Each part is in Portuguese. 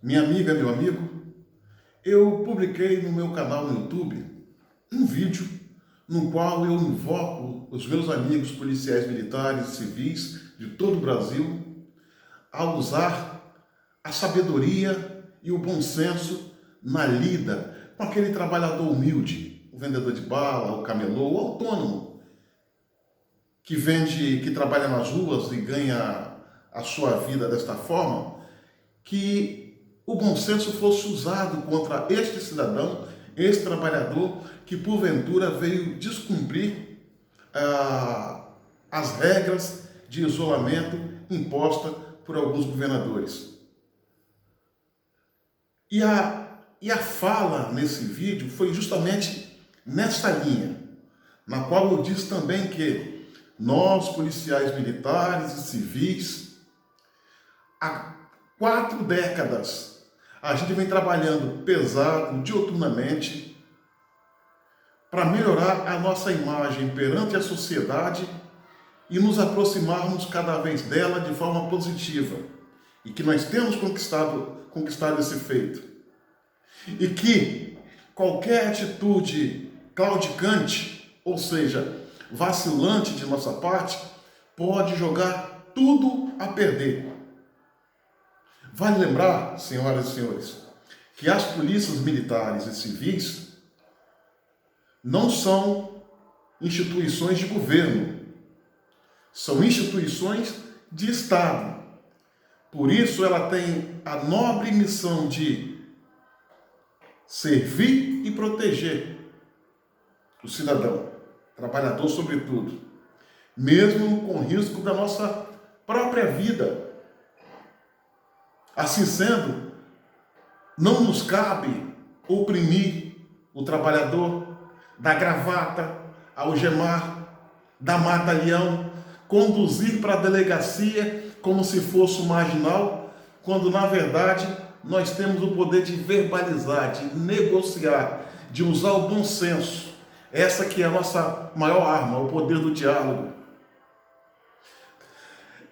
Minha amiga, meu amigo, eu publiquei no meu canal no YouTube um vídeo no qual eu invoco os meus amigos policiais militares e civis de todo o Brasil a usar a sabedoria e o bom senso na lida com aquele trabalhador humilde, o vendedor de bala, o camelô, o autônomo, que trabalha nas ruas e ganha a sua vida desta forma, que o bom senso fosse usado contra este cidadão, este trabalhador, que porventura veio descumprir as regras de isolamento impostas por alguns governadores. E a fala nesse vídeo foi justamente nesta linha, na qual eu disse também que nós, policiais militares e civis, há 4 décadas, a gente vem trabalhando pesado, diuturnamente, para melhorar a nossa imagem perante a sociedade e nos aproximarmos cada vez dela de forma positiva. E que nós temos conquistado esse feito. E que qualquer atitude claudicante, ou seja, vacilante de nossa parte, pode jogar tudo a perder. Vale lembrar, senhoras e senhores, que as polícias militares e civis não são instituições de governo, são instituições de Estado. Por isso, ela tem a nobre missão de servir e proteger o cidadão, trabalhador sobretudo, mesmo com risco da nossa própria vida. Assim sendo, não nos cabe oprimir o trabalhador, dar gravata, algemar, dar mata-leão, conduzir para a delegacia como se fosse um marginal, quando na verdade nós temos o poder de verbalizar, de negociar, de usar o bom senso. Essa que é a nossa maior arma, o poder do diálogo.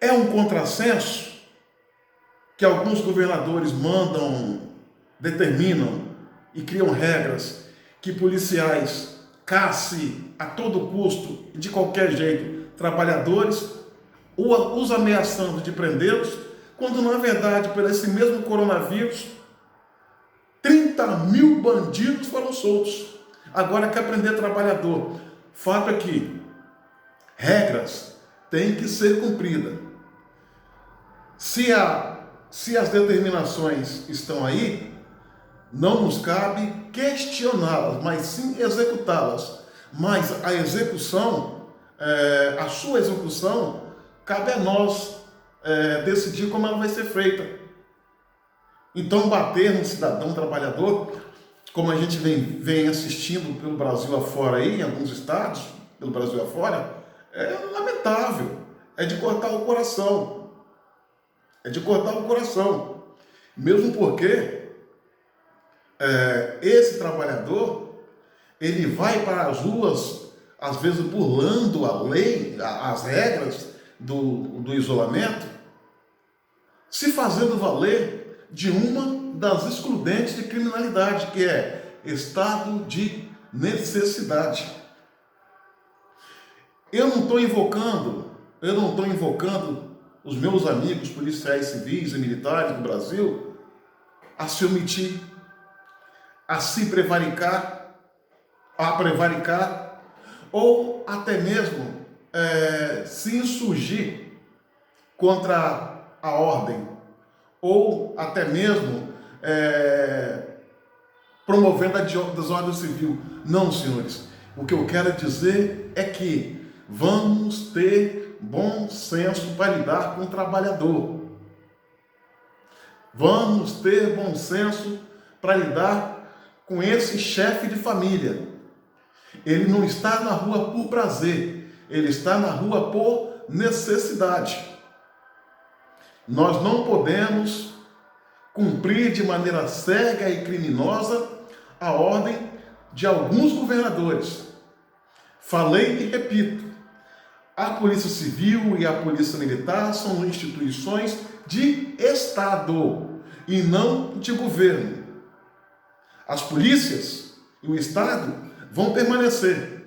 É um contrassenso que alguns governadores determinam e criam regras que policiais caçem a todo custo e de qualquer jeito trabalhadores, os ameaçando de prendê-los, quando na verdade, por esse mesmo coronavírus, 30.000 bandidos foram soltos. Agora quer prender trabalhador. Fato é que regras têm que ser cumpridas. Se as determinações estão aí, não nos cabe questioná-las, mas sim executá-las. Mas a execução, a sua execução, cabe a nós decidir como ela vai ser feita. Então, bater no cidadão trabalhador, como a gente vem assistindo pelo Brasil afora aí, em alguns estados, pelo Brasil afora, é lamentável, é de cortar o coração. É de cortar o coração. Mesmo porque esse trabalhador, ele vai para as ruas, às vezes burlando a lei, as regras do isolamento, se fazendo valer de uma das excludentes de criminalidade, que é estado de necessidade. Eu não estou invocando os meus amigos policiais civis e militares do Brasil a se omitir, a se prevaricar, ou até mesmo se insurgir contra a ordem, ou até mesmo promovendo a desordem civil. Não, senhores. O que eu quero dizer é que vamos ter bom senso para lidar com o trabalhador. Vamos ter bom senso para lidar com esse chefe de família. Ele não está na rua por prazer, ele está na rua por necessidade. Nós não podemos cumprir de maneira cega e criminosa a ordem de alguns governadores. Falei e repito, a Polícia Civil e a Polícia Militar são instituições de Estado. e não de governo. As polícias e o Estado vão permanecer.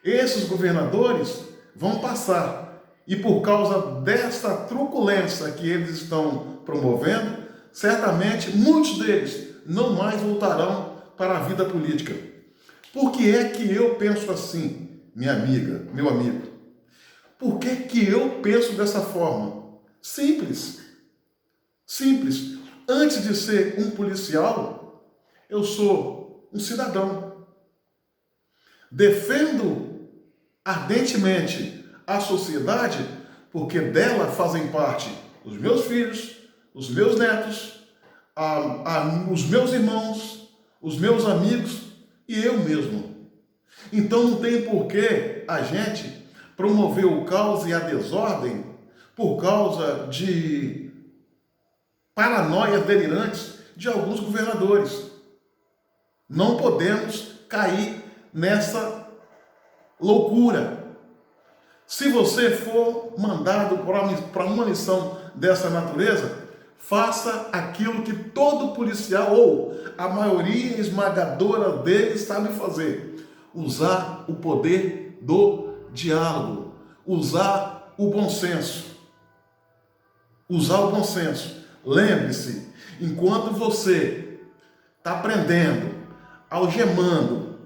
Esses governadores vão passar. E por causa dessa truculência que eles estão promovendo, certamente muitos deles não mais voltarão para a vida política. Por que é que eu penso assim, minha amiga, meu amigo? Por que que eu penso dessa forma? Simples. Simples. Antes de ser um policial, eu sou um cidadão. Defendo ardentemente a sociedade, porque dela fazem parte os meus filhos, os meus netos, os meus irmãos, os meus amigos e eu mesmo. Então não tem por que a gente promover o caos e a desordem por causa de paranoias delirantes de alguns governadores. Não podemos cair nessa loucura. Se você for mandado para uma missão dessa natureza, faça aquilo que todo policial, ou a maioria esmagadora deles, sabe fazer. Usar o poder do diálogo. Usar o bom senso. Usar o bom senso. Lembre-se, enquanto você está prendendo, algemando,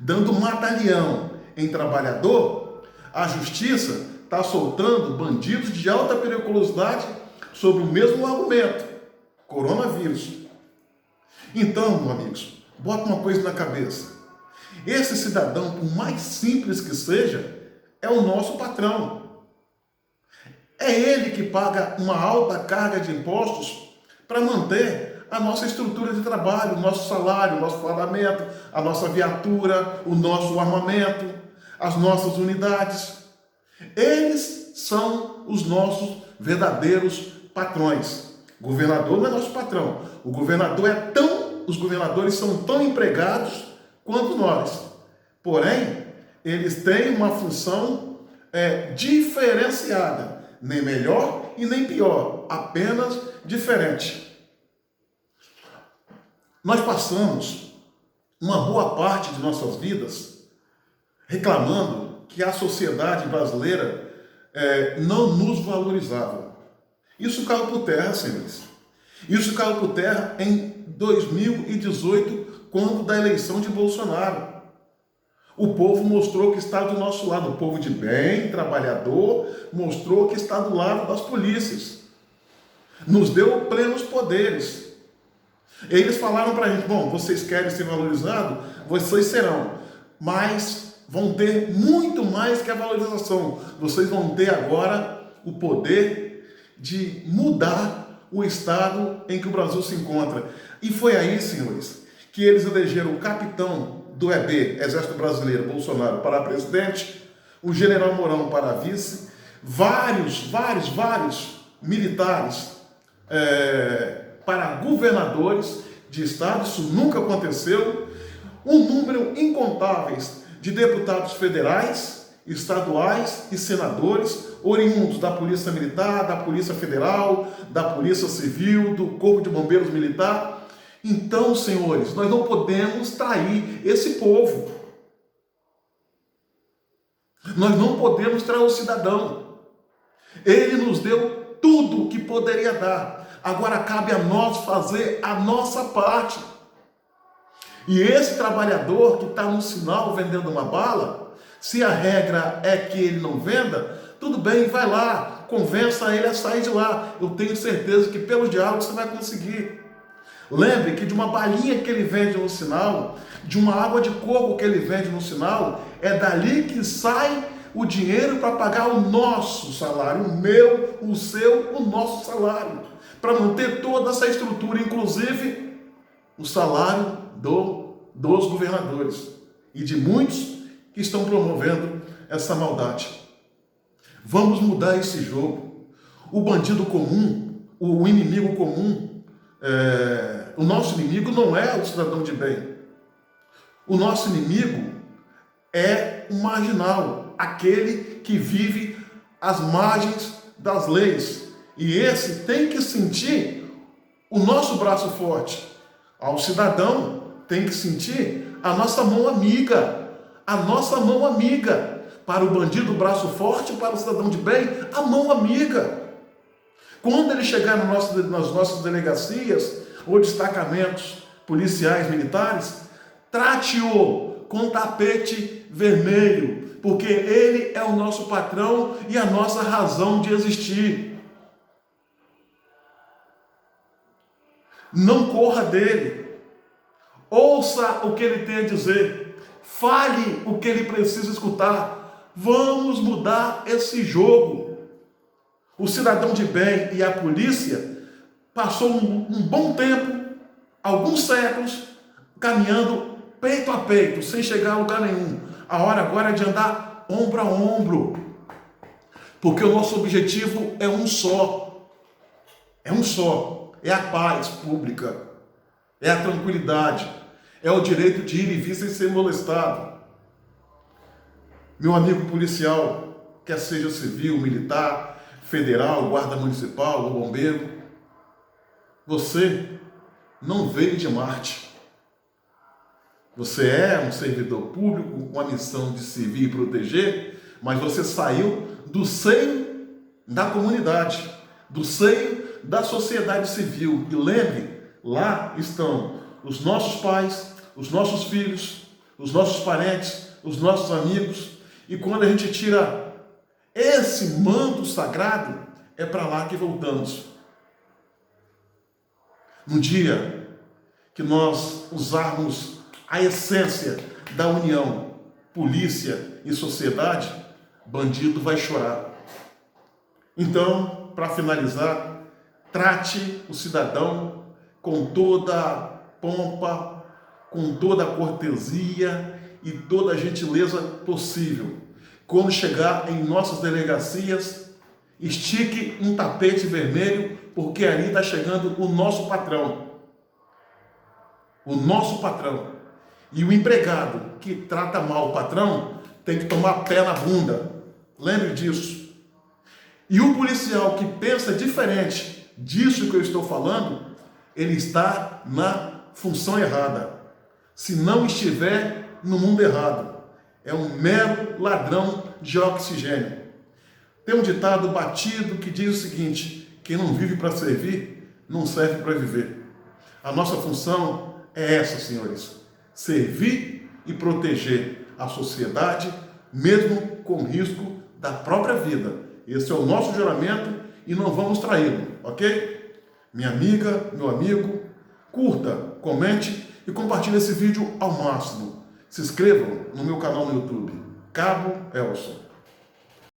dando mata-leão em trabalhador, a justiça está soltando bandidos de alta periculosidade sobre o mesmo argumento, coronavírus. Então, meus amigos, bota uma coisa na cabeça. Esse cidadão, por mais simples que seja, é o nosso patrão. É ele que paga uma alta carga de impostos para manter a nossa estrutura de trabalho, o nosso salário, o nosso fardamento, a nossa viatura, o nosso armamento, as nossas unidades. Eles são os nossos verdadeiros patrões. O governador não é nosso patrão. Os governadores são tão empregados quanto nós. Porém, eles têm uma função diferenciada. Nem melhor e nem pior, apenas diferente. Nós passamos uma boa parte de nossas vidas reclamando que a sociedade brasileira não nos valorizava. Isso caiu por terra, senhores. Isso caiu por terra em 2018, quando da eleição de Bolsonaro. O povo mostrou que está do nosso lado. O povo de bem, trabalhador, mostrou que está do lado das polícias. Nos deu plenos poderes. Eles falaram para a gente, bom, vocês querem ser valorizados? Vocês serão. Mas vão ter muito mais que a valorização. Vocês vão ter agora o poder de mudar o estado em que o Brasil se encontra. E foi aí, senhores, que eles elegeram o capitão do EB, Exército Brasileiro, Bolsonaro, para presidente, o general Mourão para vice, vários militares para governadores de estado, isso nunca aconteceu, um número incontáveis de deputados federais, estaduais e senadores, oriundos da Polícia Militar, da Polícia Federal, da Polícia Civil, do Corpo de Bombeiros Militar. Então, senhores, nós não podemos trair esse povo. Nós não podemos trair o cidadão. Ele nos deu tudo o que poderia dar. Agora cabe a nós fazer a nossa parte. E esse trabalhador que está no sinal vendendo uma bala, se a regra é que ele não venda, tudo bem, vai lá, convença ele a sair de lá. Eu tenho certeza que pelo diálogo você vai conseguir. Lembre que de uma balinha que ele vende no sinal, de uma água de coco que ele vende no sinal, é dali que sai o dinheiro para pagar o nosso salário, o meu, o seu, o nosso salário, para manter toda essa estrutura, inclusive o salário dos governadores e de muitos que estão promovendo essa maldade. Vamos mudar esse jogo. O bandido comum, o inimigo comum, o nosso inimigo não é o cidadão de bem. O nosso inimigo é o marginal, aquele que vive às margens das leis. E esse tem que sentir o nosso braço forte. Ao cidadão tem que sentir a nossa mão amiga, a nossa mão amiga. Para o bandido, o braço forte, para o cidadão de bem, a mão amiga. Quando ele chegar nas nossas delegacias ou destacamentos policiais, militares, trate-o com tapete vermelho, porque ele é o nosso patrão e a nossa razão de existir. Não corra dele. Ouça o que ele tem a dizer. Fale o que ele precisa escutar. Vamos mudar esse jogo. O cidadão de bem e a polícia passou um bom tempo, alguns séculos, caminhando peito a peito, sem chegar a lugar nenhum. A hora agora é de andar ombro a ombro. Porque o nosso objetivo é um só. É um só. É a paz pública. É a tranquilidade. É o direito de ir e vir sem ser molestado. Meu amigo policial, quer seja civil, militar, federal, guarda municipal ou bombeiro, você não veio de Marte. Você é um servidor público com a missão de servir e proteger, mas você saiu do seio da comunidade, do seio da sociedade civil. E lembre, lá estão os nossos pais, os nossos filhos, os nossos parentes, os nossos amigos. E quando a gente tira esse manto sagrado, é para lá que voltamos. No dia que nós usarmos a essência da união, polícia e sociedade, bandido vai chorar. Então, para finalizar, trate o cidadão com toda a pompa, com toda a cortesia e toda a gentileza possível. Quando chegar em nossas delegacias, estique um tapete vermelho, porque ali está chegando o nosso patrão. O nosso patrão. E o empregado que trata mal o patrão tem que tomar pé na bunda. Lembre disso. E o policial que pensa diferente disso que eu estou falando, ele está na função errada. Se não estiver no mundo errado, é um mero ladrão de oxigênio. Tem um ditado batido que diz o seguinte: quem não vive para servir, não serve para viver. A nossa função é essa, senhores: servir e proteger a sociedade, mesmo com risco da própria vida. Esse é o nosso juramento e não vamos traí-lo, ok? Minha amiga, meu amigo, curta, comente e compartilhe esse vídeo ao máximo. Se inscrevam no meu canal no YouTube, Cabo Elson.